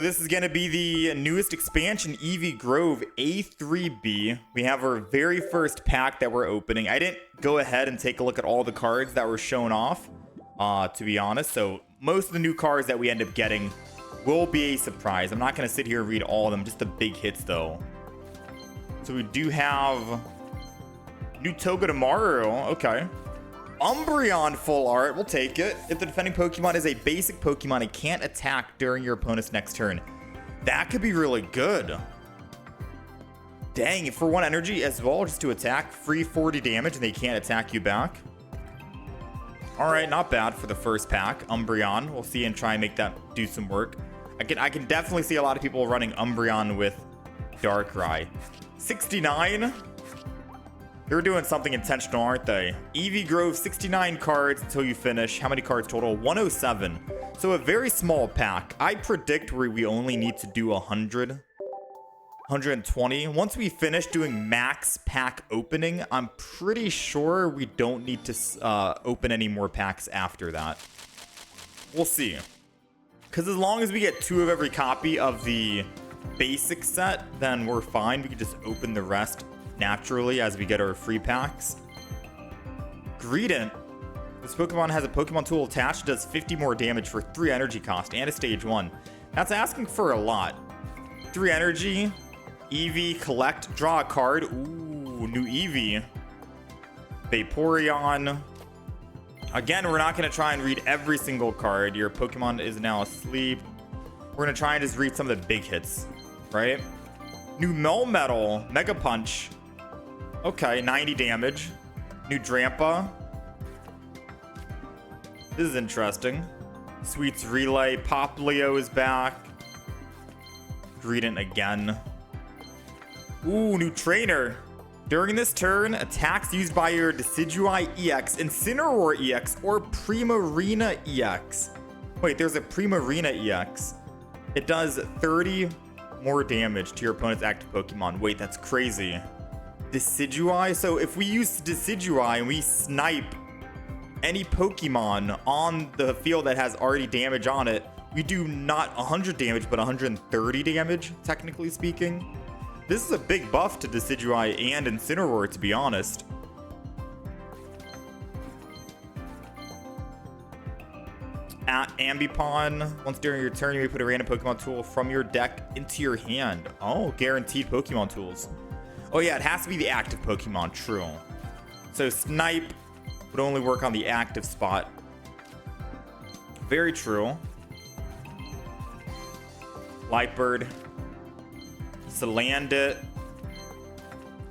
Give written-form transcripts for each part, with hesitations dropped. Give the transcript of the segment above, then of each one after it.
This is going to be the newest expansion, Eevee Grove A3B. We have our very first pack that we're opening. I didn't go ahead and take a look at all the cards that were shown off, to be honest. So most of the new cards that we end up getting will be a surprise. I'm not going to sit here and read all of them, just the big hits though. So we do have new Togedemaru. Okay. Umbreon full art, we'll take it. If the defending Pokemon is a basic Pokemon, it can't attack during your opponent's next turn. That could be really good. Dang, for 1 energy as well, just to attack, free 40 damage, and they can't attack you back. All right, not bad for the first pack. Umbreon, we'll see and try and make that do some work. I can definitely see a lot of people running Umbreon with Darkrai. 69. They're doing something intentional, aren't they? Eevee Grove, 69 cards until you finish. How many cards total? 107. So a very small pack. I predict we only need to do 100. 120. Once we finish doing max pack opening, I'm pretty sure we don't need to open any more packs after that. We'll see. Because as long as we get 2 of every copy of the basic set, then we're fine. We can just open the rest naturally as we get our free packs. Greedent. This Pokemon has a Pokemon tool attached. It does 50 more damage for 3 energy cost and a stage 1. That's asking for a lot. 3 energy. Eevee, collect, draw a card. Ooh, new Eevee. Vaporeon. Again, we're not going to try and read every single card. Your Pokemon is now asleep. We're going to try and just read some of the big hits, right? New Melmetal, Mega Punch. Okay, 90 damage. New Drampa. This is interesting. Sweets Relay. Poplio is back. Greedent again. Ooh, new Trainer. During this turn, attacks used by your Decidueye EX, Incineroar EX, or Primarina EX. Wait, there's a Primarina EX. It does 30 more damage to your opponent's active Pokemon. Wait, that's crazy. Decidueye? So if we use Decidueye and we snipe any Pokemon on the field that has already damage on it, we do not 100 damage, but 130 damage, technically speaking. This is a big buff to Decidueye and Incineroar, to be honest. At Ambipom, once during your turn, you may put a random Pokemon tool from your deck into your hand. Oh, guaranteed Pokemon tools. Oh yeah, it has to be the active Pokemon, true. So Snipe would only work on the active spot. Very true. Lightbird. Salandit.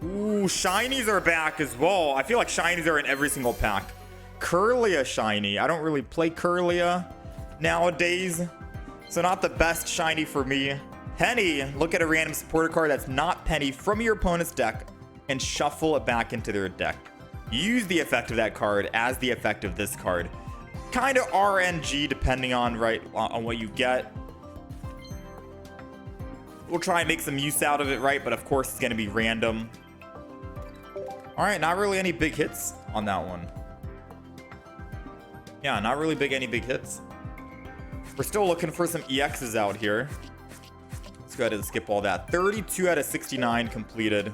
Ooh, shinies are back as well. I feel like shinies are in every single pack. Kirlia shiny. I don't really play Kirlia nowadays, so not the best shiny for me. Penny. Look at a random supporter card that's not Penny from your opponent's deck and shuffle it back into their deck. Use the effect of that card as the effect of this card. Kind of RNG depending on on what you get. We'll try and make some use out of it, right? But of course it's going to be random. All right, not really any big hits on that one. Yeah, not really any big hits. We're still looking for some EXs out here. Let's go ahead and skip all that. 32 out of 69 completed.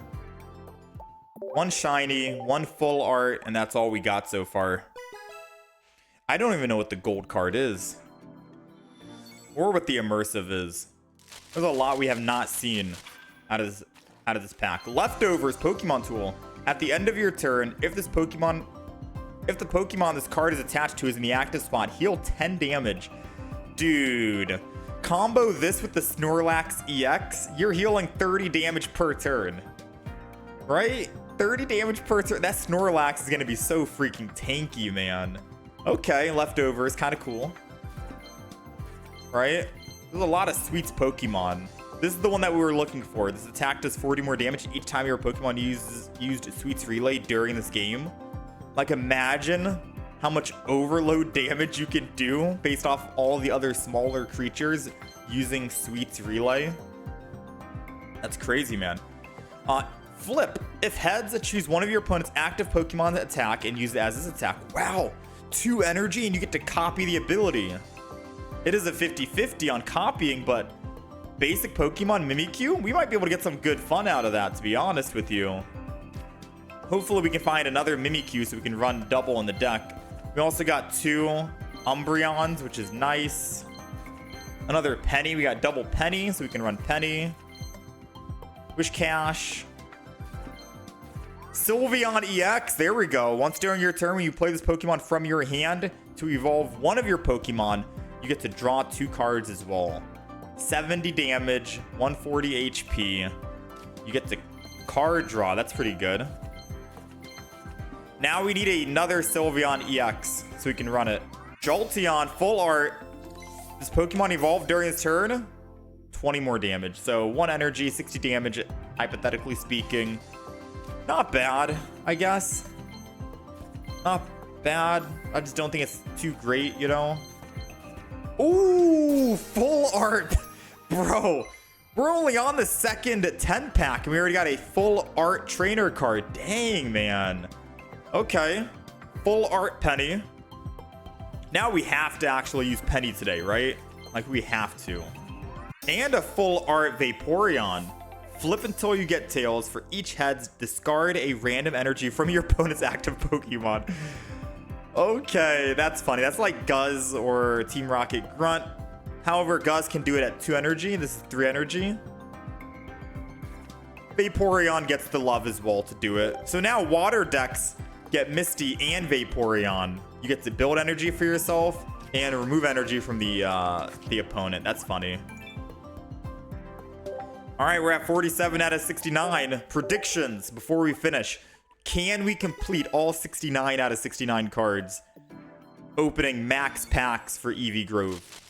1 shiny, 1 full art, and that's all we got so far. I don't even know what the gold card is. Or what the immersive is. There's a lot we have not seen out of this pack. Leftovers Pokemon tool. At the end of your turn, if the Pokemon this card is attached to is in the active spot, heal 10 damage. Dude, combo this with the Snorlax EX, you're healing 30 damage per turn. Right? 30 damage per turn. That Snorlax is going to be so freaking tanky, man. Okay, leftovers, kind of cool. Right? There's a lot of Sweets Pokemon. This is the one that we were looking for. This attack does 40 more damage each time your Pokemon used Sweets Relay during this game. Like, imagine how much overload damage you can do based off all the other smaller creatures using Sweets Relay. That's crazy, man. Flip. If heads, choose one of your opponent's active Pokemon to attack and use it as his attack. Wow. 2 energy and you get to copy the ability. It is a 50-50 on copying, but basic Pokemon Mimikyu. We might be able to get some good fun out of that, to be honest with you. Hopefully we can find another Mimikyu so we can run double in the deck. We also got 2 Umbreons, which is nice. Another Penny. We got double Penny, so we can run Penny. Wish Cash. Sylveon EX. There we go. Once during your turn, when you play this Pokemon from your hand to evolve one of your Pokemon, you get to draw 2 cards as well. 70 damage, 140 HP. You get to card draw. That's pretty good. Now we need another Sylveon EX so we can run it. Jolteon, full art. This Pokemon evolved during his turn. 20 more damage. So 1 energy, 60 damage, hypothetically speaking. Not bad, I guess. Not bad. I just don't think it's too great, you know? Ooh, full art. Bro, we're only on the second 10 pack and we already got a full art trainer card. Dang, man. Okay. Full art Penny. Now we have to actually use Penny today, right? Like, we have to. And a full art Vaporeon. Flip until you get tails. For each heads, discard a random energy from your opponent's active Pokemon. Okay, that's funny. That's like Guzz or Team Rocket Grunt. However, Guzz can do it at 2 energy. This is 3 energy. Vaporeon gets the love as well to do it. So now water decks get Misty and Vaporeon. You get to build energy for yourself and remove energy from the opponent. That's funny. All right, we're at 47 out of 69. Predictions before we finish. Can we complete all 69 out of 69 cards? Opening max packs for Eevee Grove.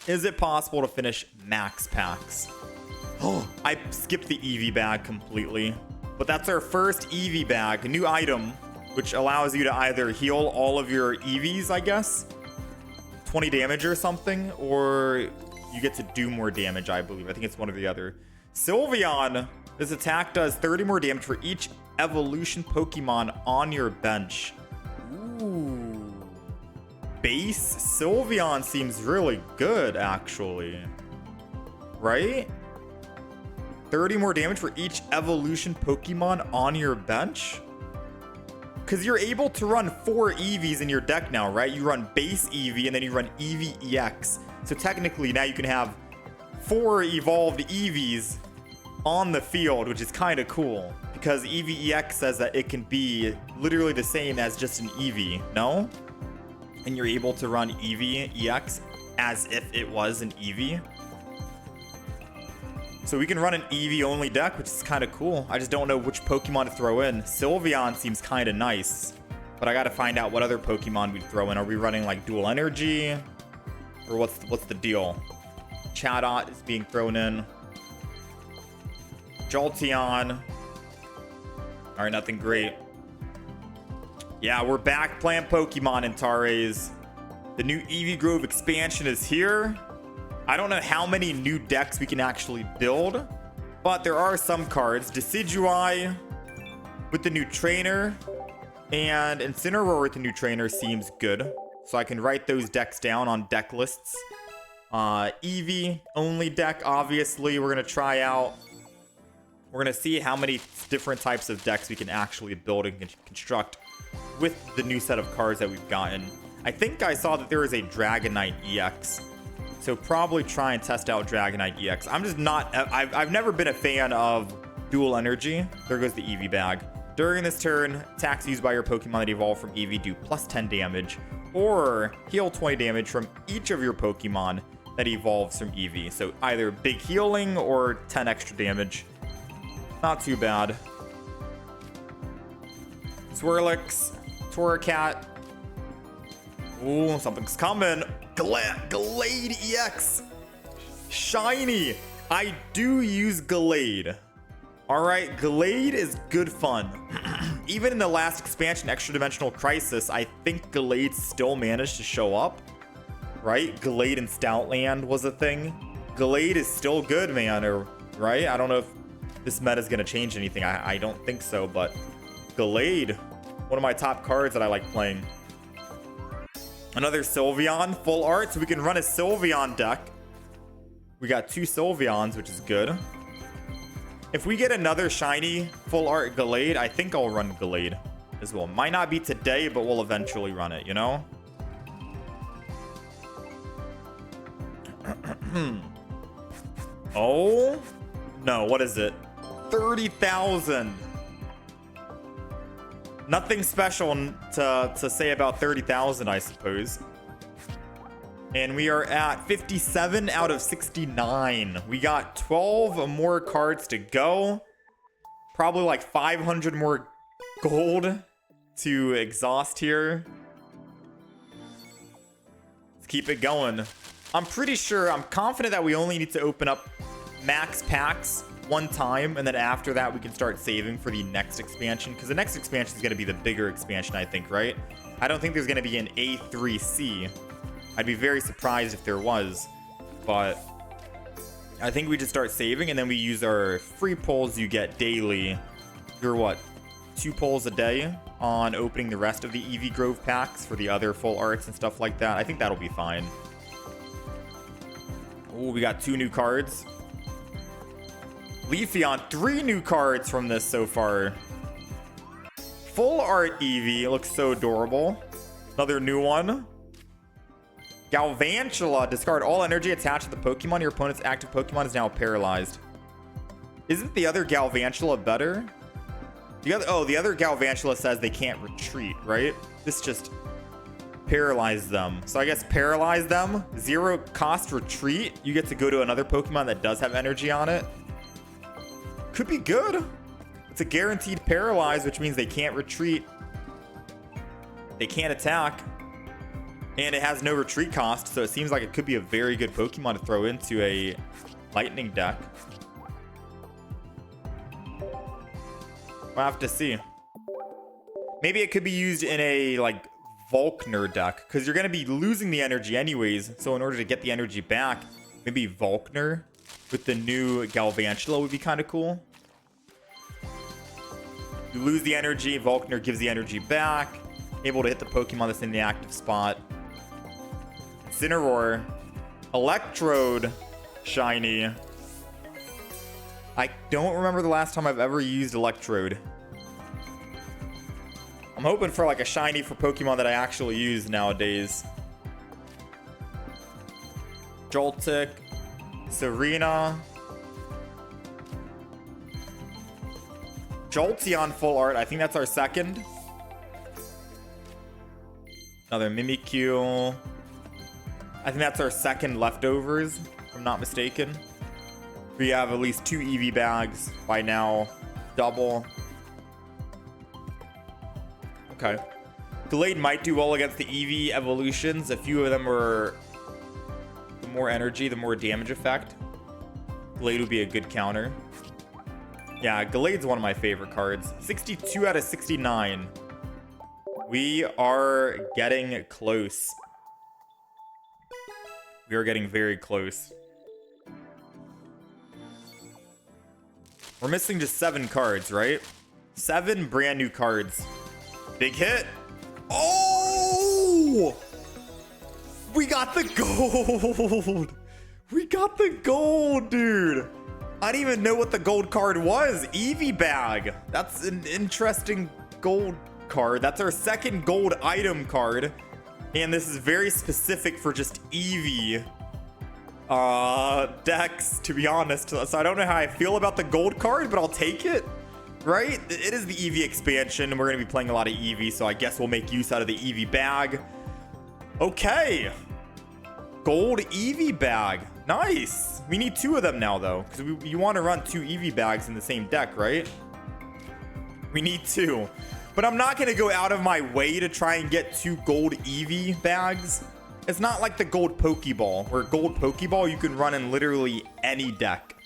Is it possible to finish max packs? Oh, I skipped the Eevee bag completely. But that's our first Eevee bag, a new item, which allows you to either heal all of your Eevees, I guess. 20 damage or something, or you get to do more damage, I believe. I think it's one or the other. Sylveon, this attack does 30 more damage for each evolution Pokemon on your bench. Ooh. Base Sylveon seems really good, actually. Right? 30 more damage for each evolution Pokemon on your bench? Because you're able to run 4 Eevees in your deck now, right? You run base Eevee and then you run Eevee EX. So technically now you can have 4 evolved Eevees on the field, which is kind of cool. Because Eevee EX says that it can be literally the same as just an Eevee, no? And you're able to run Eevee EX as if it was an Eevee. So we can run an Eevee only deck, which is kind of cool. I just don't know which Pokemon to throw in. Sylveon seems kind of nice, but I got to find out what other Pokemon we'd throw in. Are we running like dual energy, or what's the deal? Chatot is being thrown in. Jolteon. All right, nothing great. Yeah, we're back playing Pokemon in Tares. The new Eevee Grove expansion is here. I don't know how many new decks we can actually build, but there are some cards. Decidueye with the new trainer and Incineroar with the new trainer seems good. So I can write those decks down on deck lists. Eevee only deck, obviously, we're going to try out. We're going to see how many different types of decks we can actually build and construct with the new set of cards that we've gotten. I think I saw that there is a Dragonite EX. So probably try and test out Dragonite EX. I'm just not... I've never been a fan of dual energy. There goes the Eevee bag. During this turn, attacks used by your Pokemon that evolve from Eevee do plus 10 damage. Or heal 20 damage from each of your Pokemon that evolves from Eevee. So either big healing or 10 extra damage. Not too bad. Swirlix, Torracat. Ooh, something's coming. Glade EX. Shiny. I do use Glade. Alright, Glade is good fun. Even in the last expansion, Extra Dimensional Crisis, I think Glade still managed to show up. Right? Glade in Stoutland was a thing. Glade is still good, man. Or, right? I don't know if this meta is going to change anything. I don't think so, but Glade, one of my top cards that I like playing. Another Sylveon, full art, so we can run a Sylveon deck. We got 2 Sylveons, which is good. If we get another shiny full art Gallade, I think I'll run Gallade as well. Might not be today, but we'll eventually run it, you know? Oh no, what is it? 30,000. Nothing special to say about 30,000, I suppose. And we are at 57 out of 69. We got 12 more cards to go. Probably like 500 more gold to exhaust here. Let's keep it going. I'm pretty sure, I'm confident that we only need to open up max packs one time, and then after that we can start saving for the next expansion, because the next expansion is going to be the bigger expansion, I think, right? I don't think there's going to be an A3C. I'd be very surprised if there was, but I think we just start saving, and then we use our free pulls you get daily. You're what, 2 pulls a day on opening the rest of the Eevee Grove packs for the other full arts and stuff like that. I think that'll be fine. Oh, we got 2 new cards. Leafeon, 3 new cards from this so far. Full art Eevee looks so adorable. Another new one. Galvantula, discard all energy attached to the Pokemon. Your opponent's active Pokemon is now paralyzed. Isn't the other Galvantula better? The other Galvantula says they can't retreat, right? This just paralyze them. So I guess paralyze them. 0 cost retreat. You get to go to another Pokemon that does have energy on it. Could be good. It's a guaranteed paralyze, which means they can't retreat. They can't attack. And it has no retreat cost, so it seems like it could be a very good Pokemon to throw into a lightning deck. We'll have to see. Maybe it could be used in a, like, Volkner deck, because you're going to be losing the energy anyways. So in order to get the energy back, maybe Volkner with the new Galvantula would be kind of cool. You lose the energy, Volkner gives the energy back. Able to hit the Pokemon that's in the active spot. Incineroar. Electrode. Shiny. I don't remember the last time I've ever used Electrode. I'm hoping for like a shiny for Pokemon that I actually use nowadays. Joltik. Serena. Jolteon full art. I think that's our second. Another Mimikyu. I think that's our second leftovers, if I'm not mistaken. We have at least 2 Eevee bags by now. Double. Okay. Gallade might do well against the Eevee evolutions. A few of them are... The more energy, the more damage effect. Gallade would be a good counter. Yeah, Gallade's one of my favorite cards. 62 out of 69. We are getting close. We are getting very close. We're missing just 7 cards, right? 7 brand new cards. Big hit. Oh! We got the gold. We got the gold, dude. I didn't even know what the gold card was. Eevee bag. That's an interesting gold card. That's our second gold item card. And this is very specific for just Eevee decks, to be honest. So I don't know how I feel about the gold card, but I'll take it. Right? It is the Eevee expansion, and we're going to be playing a lot of Eevee, so I guess we'll make use out of the Eevee bag. Okay. Gold Eevee bag. Nice. We need 2 of them now, though, because you want to run 2 Eevee bags in the same deck, right? We need 2. But I'm not going to go out of my way to try and get 2 gold Eevee bags. It's not like the gold Pokeball, where gold Pokeball you can run in literally any deck,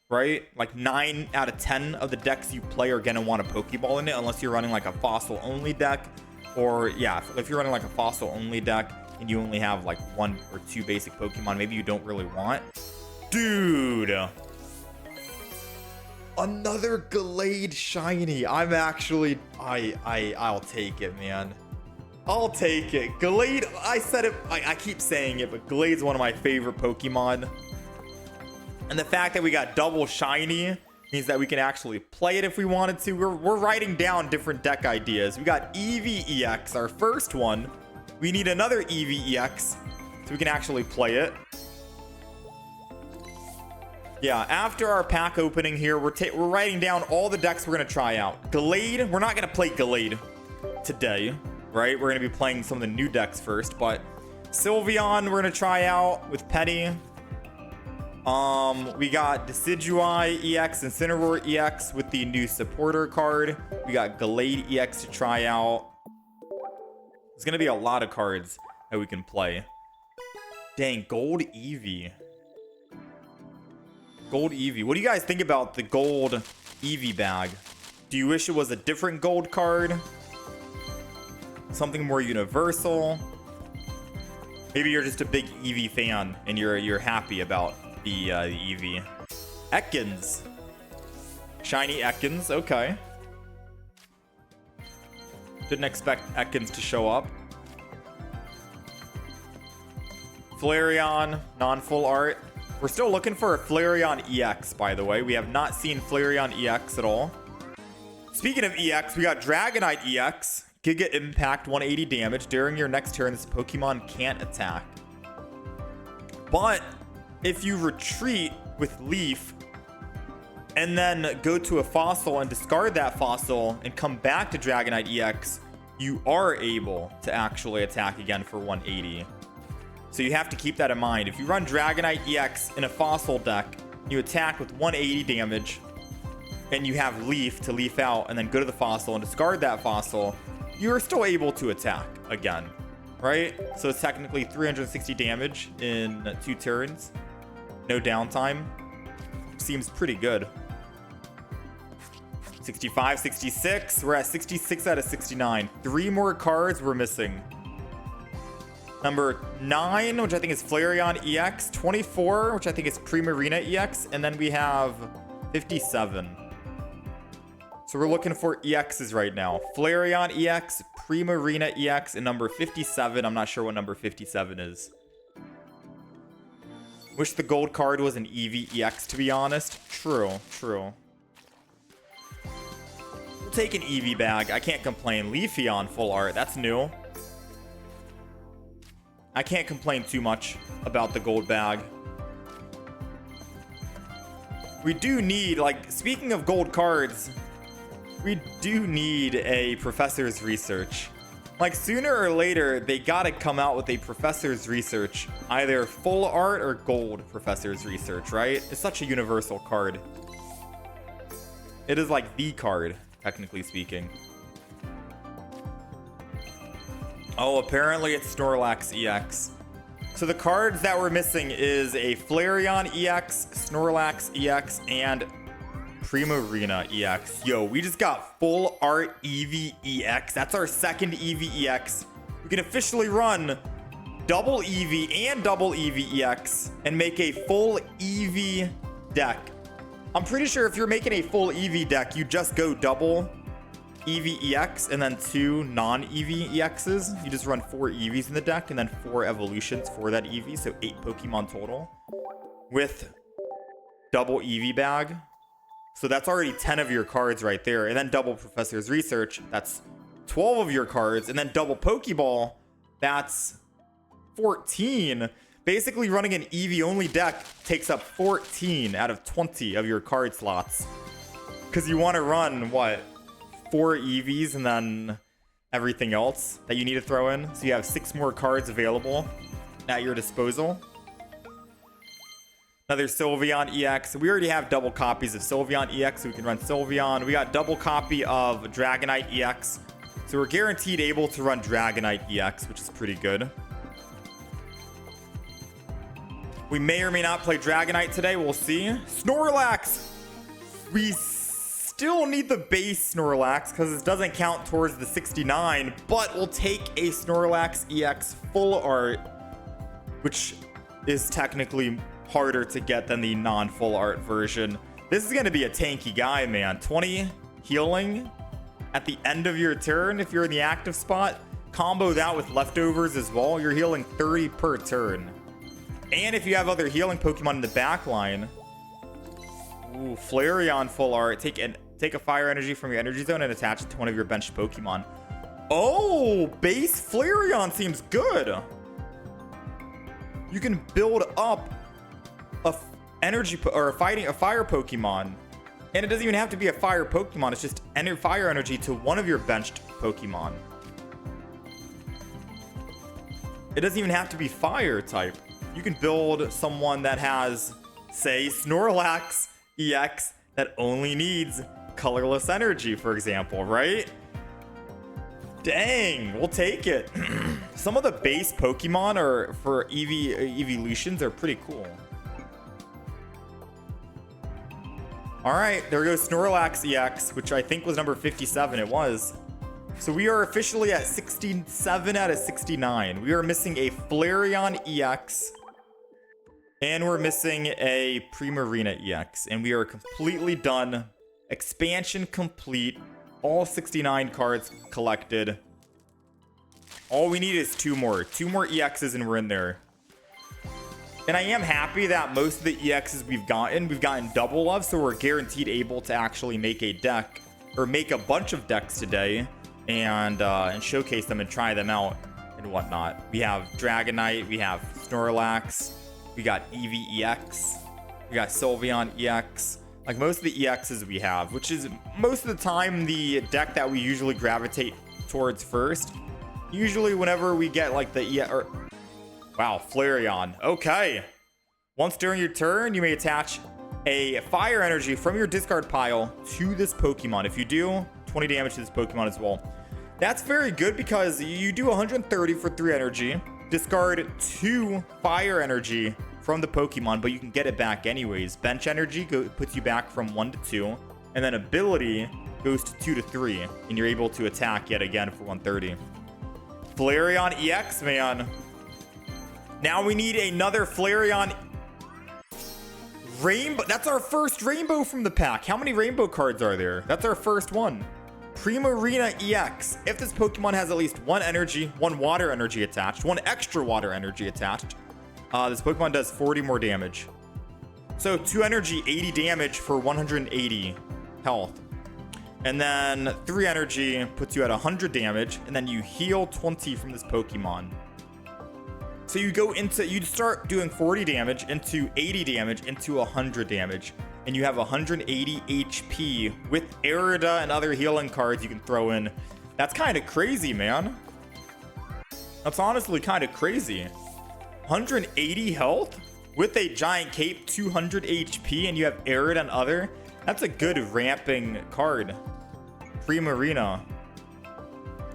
right? Like 9 out of 10 of the decks you play are going to want a Pokeball in it, unless you're running like a fossil only deck. Or yeah, if you're running like a fossil only deck and you only have like 1 or 2 basic Pokemon maybe you don't really want. Dude. Another Gallade shiny. I'm actually... I'll take it, man. I'll take it. Gallade, I said it... I keep saying it, but Gallade's one of my favorite Pokemon. And the fact that we got double shiny means that we can actually play it if we wanted to. We're writing down different deck ideas. We got Eevee EX, our first one. We need another Eevee EX so we can actually play it. Yeah, after our pack opening here, we're writing down all the decks we're going to try out. Gallade, we're not going to play Gallade today, right? We're going to be playing some of the new decks first, but Sylveon we're going to try out with Penny. We got Decidueye EX and Incineroar EX with the new supporter card. We got Gallade EX to try out. There's going to be a lot of cards that we can play. Dang, Gold Eevee. Gold Eevee. What do you guys think about the gold Eevee bag? Do you wish it was a different gold card? Something more universal? Maybe you're just a big Eevee fan and you're happy about the Eevee. Ekans. Shiny Ekans. Okay. Didn't expect Ekans to show up. Flareon. Non-full art. We're still looking for a Flareon EX, by the way. We have not seen Flareon EX at all. Speaking of EX, we got Dragonite EX. Giga Impact, 180 damage. During your next turn, this Pokemon can't attack. But if you retreat with Leaf and then go to a fossil and discard that fossil and come back to Dragonite EX, you are able to actually attack again for 180. So you have to keep that in mind. If you run Dragonite EX in a fossil deck, you attack with 180 damage, and you have Leaf to leaf out and then go to the fossil and discard that fossil, you're still able to attack again, right? So it's technically 360 damage in 2 turns. No downtime. Seems pretty good. 65, 66. We're at 66 out of 69. 3 more cards we're missing. Number 9, which I think is Flareon EX. 24, which I think is Primarina EX. And then we have 57. So we're looking for EXs right now. Flareon EX, Primarina EX, and number 57. I'm not sure what number 57 is. Wish the gold card was an Eevee EX, to be honest. True, true. We'll take an Eevee bag. I can't complain. Leafeon full art. That's new. I can't complain too much about the gold bag. We do need, like, speaking of gold cards, we do need a Professor's Research. Like, sooner or later, they gotta come out with a Professor's Research. Either full art or gold Professor's Research, right? It's such a universal card. It is like the card, technically speaking. Oh, apparently it's Snorlax EX. So the cards that we're missing is a Flareon EX, Snorlax EX, and Primarina EX. Yo, we just got full art Eevee EX. That's our second Eevee EX. We can officially run double Eevee and double Eevee EX and make a full Eevee deck. I'm pretty sure if you're making a full Eevee deck, you just go double Eevee EX and then 2 non-Eevee EXs. You just run 4 Eevees in the deck and then 4 evolutions for that Eevee, so 8 Pokemon total with double Eevee bag. So that's already 10 of your cards right there. And then double Professor's Research, that's 12 of your cards. And then double Pokeball, that's 14. Basically running an Eevee only deck takes up 14 out of 20 of your card slots. Because you want to run, what, 4 Eevees and then everything else that you need to throw in. So you have 6 more cards available at your disposal. Another Sylveon EX. We already have double copies of Sylveon EX, so we can run Sylveon. We got double copy of Dragonite EX. So we're guaranteed able to run Dragonite EX, which is pretty good. We may or may not play Dragonite today. We'll see. Snorlax. We still need the base Snorlax because this doesn't count towards the 69, but we'll take a Snorlax EX full art, which is technically harder to get than the non-full art version. This is going to be a tanky guy, man. 20 healing at the end of your turn if you're in the active spot. Combo that with leftovers as well. You're healing 30 per turn. And if you have other healing Pokemon in the back line, Ooh, Flareon full art. Take a fire energy from your energy zone and attach it to one of your benched Pokemon. Oh, base Flareon seems good. You can build up a fire Pokemon. And it doesn't even have to be a fire Pokemon. It's just fire energy to one of your benched Pokemon. It doesn't even have to be fire type. You can build someone that has, say, Snorlax EX that only needs colorless energy, for example, right? Dang, we'll take it. Some of the base Pokemon for Eevee evolutions are pretty cool. All right, there goes Snorlax EX, which I think was number 57. It was. So we are officially at 67 out of 69. We are missing a Flareon EX. And we're missing a Primarina EX. And we are completely done. Expansion complete. All 69 cards collected. All we need is two more. Two more EXs and we're in there. And I am happy that most of the EXs we've gotten double of. So we're guaranteed able to actually make a deck. Or make a bunch of decks today. And showcase them and try them out and whatnot. We have Dragonite, we have Snorlax, we got Eevee EX, we got Sylveon EX. Like most of the EXs we have, which is most of the time the deck that we usually gravitate towards first. Usually whenever we get like the wow, Flareon. Okay. Once during your turn, you may attach a fire energy from your discard pile to this Pokemon. If you do, 20 damage to this Pokemon as well. That's very good because you do 130 for 3 energy, discard 2 fire energy from the Pokemon, but you can get it back anyways. Bench energy puts you back from 1 to 2, and then ability goes to 2 to 3, and you're able to attack yet again for 130. Flareon EX, man. Now we need another Flareon Rainbow. That's our first rainbow from the pack. How many rainbow cards are there? That's our first one. Primarina EX. If this Pokemon has at least one water energy attached, one extra water energy attached, this Pokemon does 40 more damage. So 2 energy, 80 damage for 180 health. And then 3 energy puts you at 100 damage, and then you heal 20 from this Pokemon. So you start doing 40 damage into 80 damage into 100 damage. And you have 180 HP with Erida and other healing cards you can throw in. That's kind of crazy, man. That's honestly kind of crazy. 180 health with a giant cape, 200 HP, and you have Erida and other. That's a good ramping card. Primarina.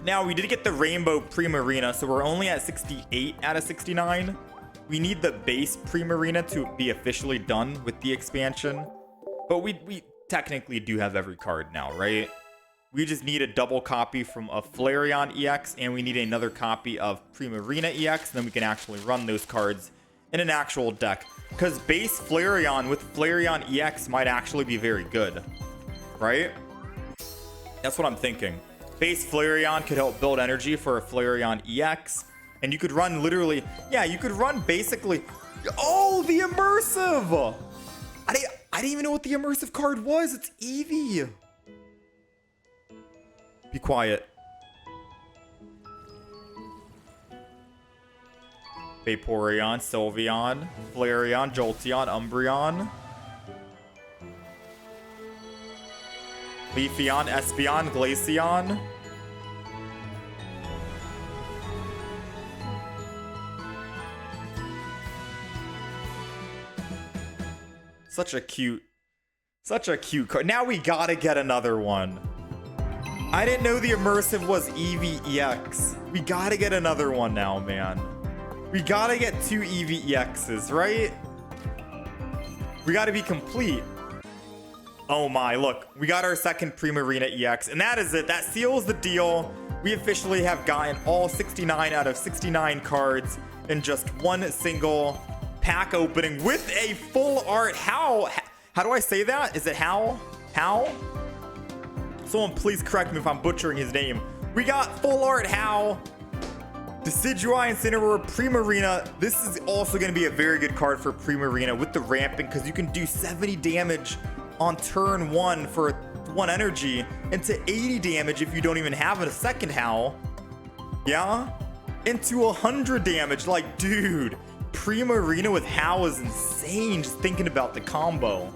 Now, we did get the Rainbow Primarina, so we're only at 68 out of 69. We need the base Primarina to be officially done with the expansion. But we technically do have every card now, right? We just need a double copy from a Flareon EX, and we need another copy of Primarina EX, and then we can actually run those cards in an actual deck. Because base Flareon with Flareon EX might actually be very good, right? That's what I'm thinking. Base Flareon could help build energy for a Flareon EX, and you could run literally, yeah, you could run basically, oh, the immersive! I didn't even know what the immersive card was. It's Eevee. Be quiet. Vaporeon, Sylveon, Flareon, Jolteon, Umbreon, Leafeon, Espeon, Glaceon. Such a cute card. Now we gotta get another one. I didn't know the immersive was Eevee EX. We gotta get another one now, man. We gotta get 2 Eevee EXs, right? We gotta be complete. Oh my, look. We got our second Primarina EX, and that is it. That seals the deal. We officially have gotten all 69 out of 69 cards in just one single pack opening with a full art. How do I say that? Is it how? Someone please correct me if I'm butchering his name. We got full art How, Decidueye, Incineroar, Primarina. This is also going to be a very good card for Primarina with the ramping, because you can do 70 damage on turn 1 for 1 energy into 80 damage if you don't even have a second Howl. Yeah? Into 100 damage. Like, dude, Prima Arena with Howl is insane just thinking about the combo.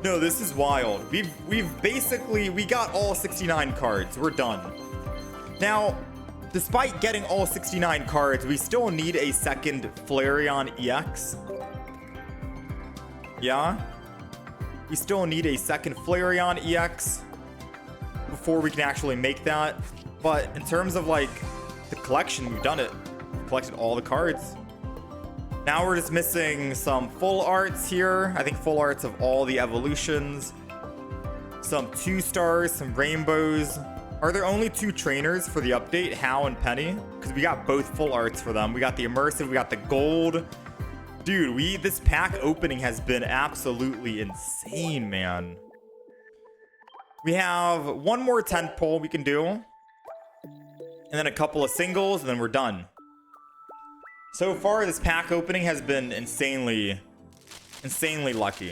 No, this is wild. We've basically, we got all 69 cards. We're done. Now, despite getting all 69 cards, we still need a second Flareon EX. Yeah? We still need a second Flareon EX before we can actually make that. But in terms of like the collection, we've done it. We've collected all the cards. Now we're just missing some full arts here. I think full arts of all the evolutions. Some 2-stars, some rainbows. Are there only 2 trainers for the update, Hal and Penny? Because we got both full arts for them. We got the immersive, we got the gold. Dude, this pack opening has been absolutely insane, man. We have one more tent pole we can do. And then a couple of singles, and then we're done. So far, this pack opening has been insanely lucky.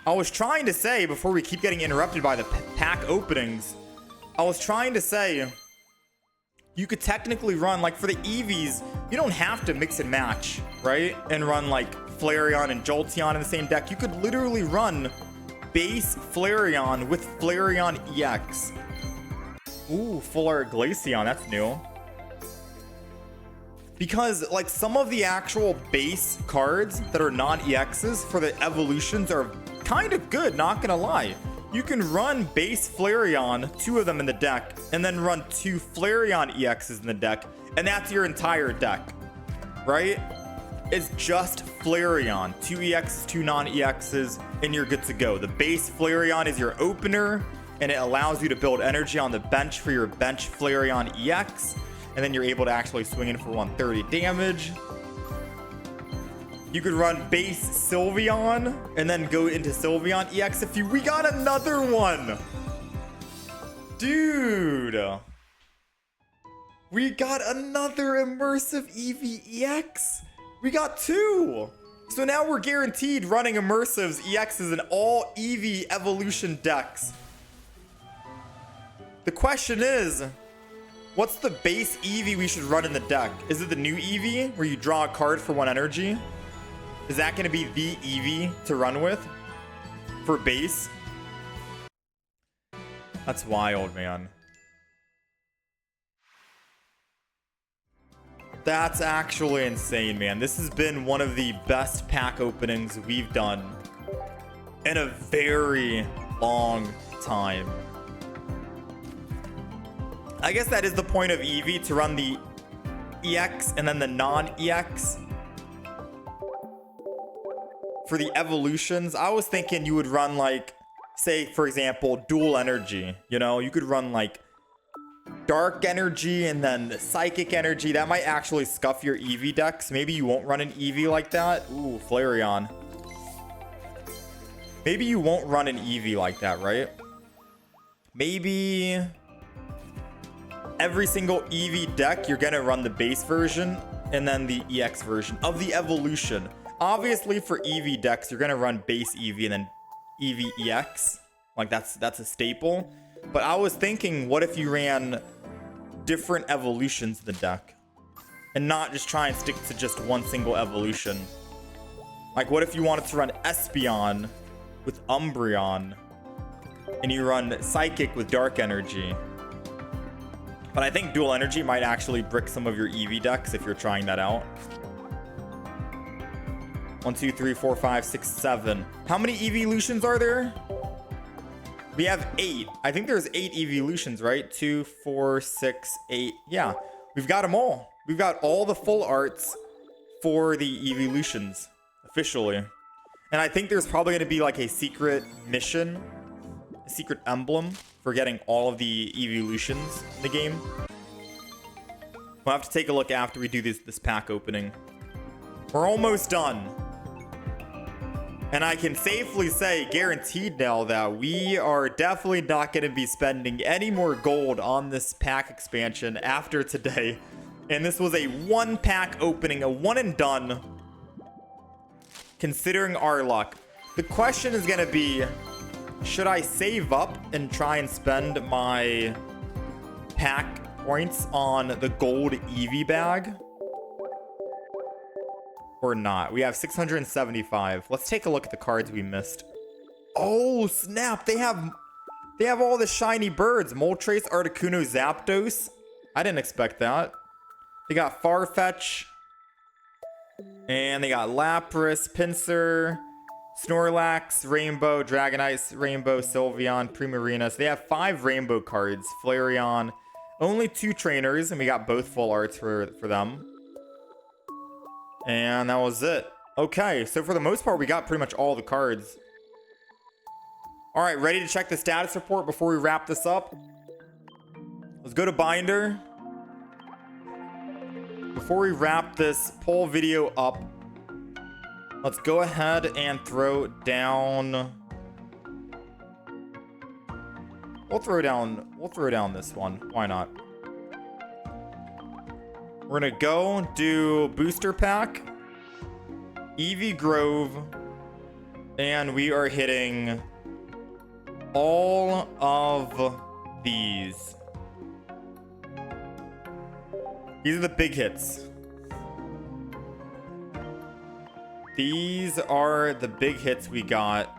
I was trying to say, before we keep getting interrupted by the pack openings, I was trying to say, you could technically run, like for the Eevees, you don't have to mix and match, right? And run like Flareon and Jolteon in the same deck. You could literally run base Flareon with Flareon EX. Ooh, full art Glaceon, that's new. Because like some of the actual base cards that are non-EXs for the evolutions are kind of good, not gonna lie. You can run base Flareon, 2 of them in the deck, and then run 2 Flareon EXs in the deck, and that's your entire deck, right? It's just Flareon, 2 EXs, 2 non-EXs, and you're good to go. The base Flareon is your opener, and it allows you to build energy on the bench for your bench Flareon EX, and then you're able to actually swing in for 130 damage. You could run base Sylveon and then go into Sylveon EX if you... We got another one! Dude! We got another immersive Eevee EX! We got 2! So now we're guaranteed running immersives EXs in all Eevee evolution decks. The question is, what's the base Eevee we should run in the deck? Is it the new Eevee where you draw a card for 1 energy? Is that going to be the Eevee to run with for base? That's wild, man. That's actually insane, man. This has been one of the best pack openings we've done in a very long time. I guess that is the point of Eevee, to run the EX and then the non-EX. For the evolutions, I was thinking you would run like, say, for example, dual energy. You know, you could run like dark energy and then psychic energy. That might actually scuff your Eevee decks. Maybe you won't run an Eevee like that. Ooh, Flareon. Maybe you won't run an Eevee like that, right? Maybe every single Eevee deck, you're gonna run the base version and then the EX version of the evolution. Obviously, for Eevee decks, you're gonna run base Eevee and then Eevee EX. Like that's a staple. But I was thinking, what if you ran different evolutions in the deck and not just try and stick to just one single evolution? Like, what if you wanted to run Espeon with Umbreon and you run Psychic with Dark Energy? But I think dual energy might actually brick some of your Eevee decks if you're trying that out. 1, 2, 3, 4, 5, 6, 7. How many evolutions are there? We have 8. I think there's 8 evolutions, right? 2, 4, 6, 8. Yeah, we've got them all. We've got all the full arts for the evolutions officially. And I think there's probably going to be like a secret mission, a secret emblem for getting all of the evolutions in the game. We'll have to take a look after we do this pack opening. We're almost done. And I can safely say, guaranteed now, that we are definitely not going to be spending any more gold on this pack expansion after today. And this was a 1 pack opening, a 1 and done. Considering our luck. The question is going to be, should I save up and try and spend my pack points on the gold Eevee bag? Or not? We have 675. Let's take a look at the cards we missed. Oh, snap. They have all the shiny birds. Moltres, Articuno, Zapdos. I didn't expect that. They got Farfetch. And they got Lapras, Pinsir, Snorlax, Rainbow, Dragonite, Rainbow, Sylveon, Primarina. So they have 5 rainbow cards. Flareon. Only 2 trainers, and we got both full arts for them. And that was it. Okay, so for the most part, we got pretty much all the cards. All right, ready to check the status report before we wrap this up? Let's go to Binder. Before we wrap this poll video up, let's go ahead and throw down... We'll throw down this one. Why not? We're gonna go do booster pack, Eevee Grove, and we are hitting all of these. These are the big hits. These are the big hits we got.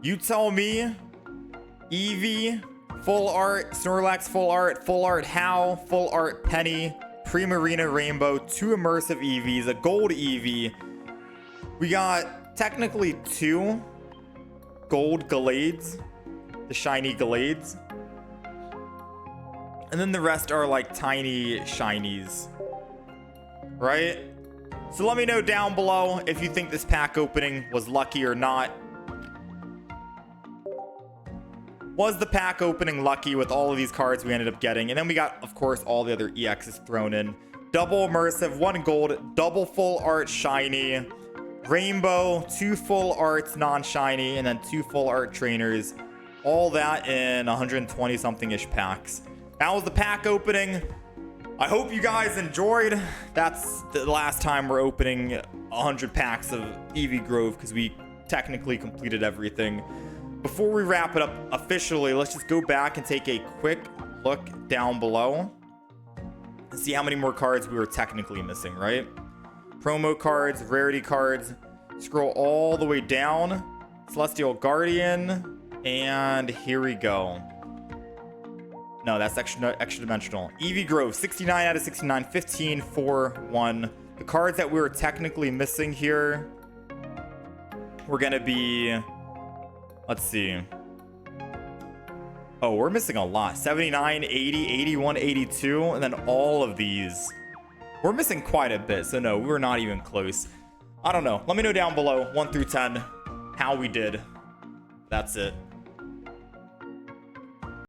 You tell me. Eevee, full art. Snorlax, full art. How, full art. Penny, Primarina, Rainbow, 2 immersive Eevees, a gold Eevee. We got technically 2 gold Galades, the shiny Galades. And then the rest are like tiny shinies, right? So let me know down below if you think this pack opening was lucky or not. Was the pack opening lucky with all of these cards we ended up getting? And then we got, of course, all the other EXs thrown in. Double immersive, 1 gold, double full art shiny, rainbow, 2 full arts non-shiny, and then 2 full art trainers. All that in 120 something-ish packs. That was the pack opening. I hope you guys enjoyed. That's the last time we're opening 100 packs of Eevee Grove because we technically completed everything. Before we wrap it up officially, let's just go back and take a quick look down below and see how many more cards we were technically missing, right? Promo cards, rarity cards. Scroll all the way down. Celestial Guardian. And here we go. No, that's extra dimensional. Eevee Grove, 69 out of 69, 15, 4, 1. The cards that we were technically missing here were going to be, let's see. Oh, we're missing a lot. 79, 80, 81, 82, and then all of these. We're missing quite a bit, so no, we were not even close. I don't know. Let me know down below, 1 through 10, how we did. That's it.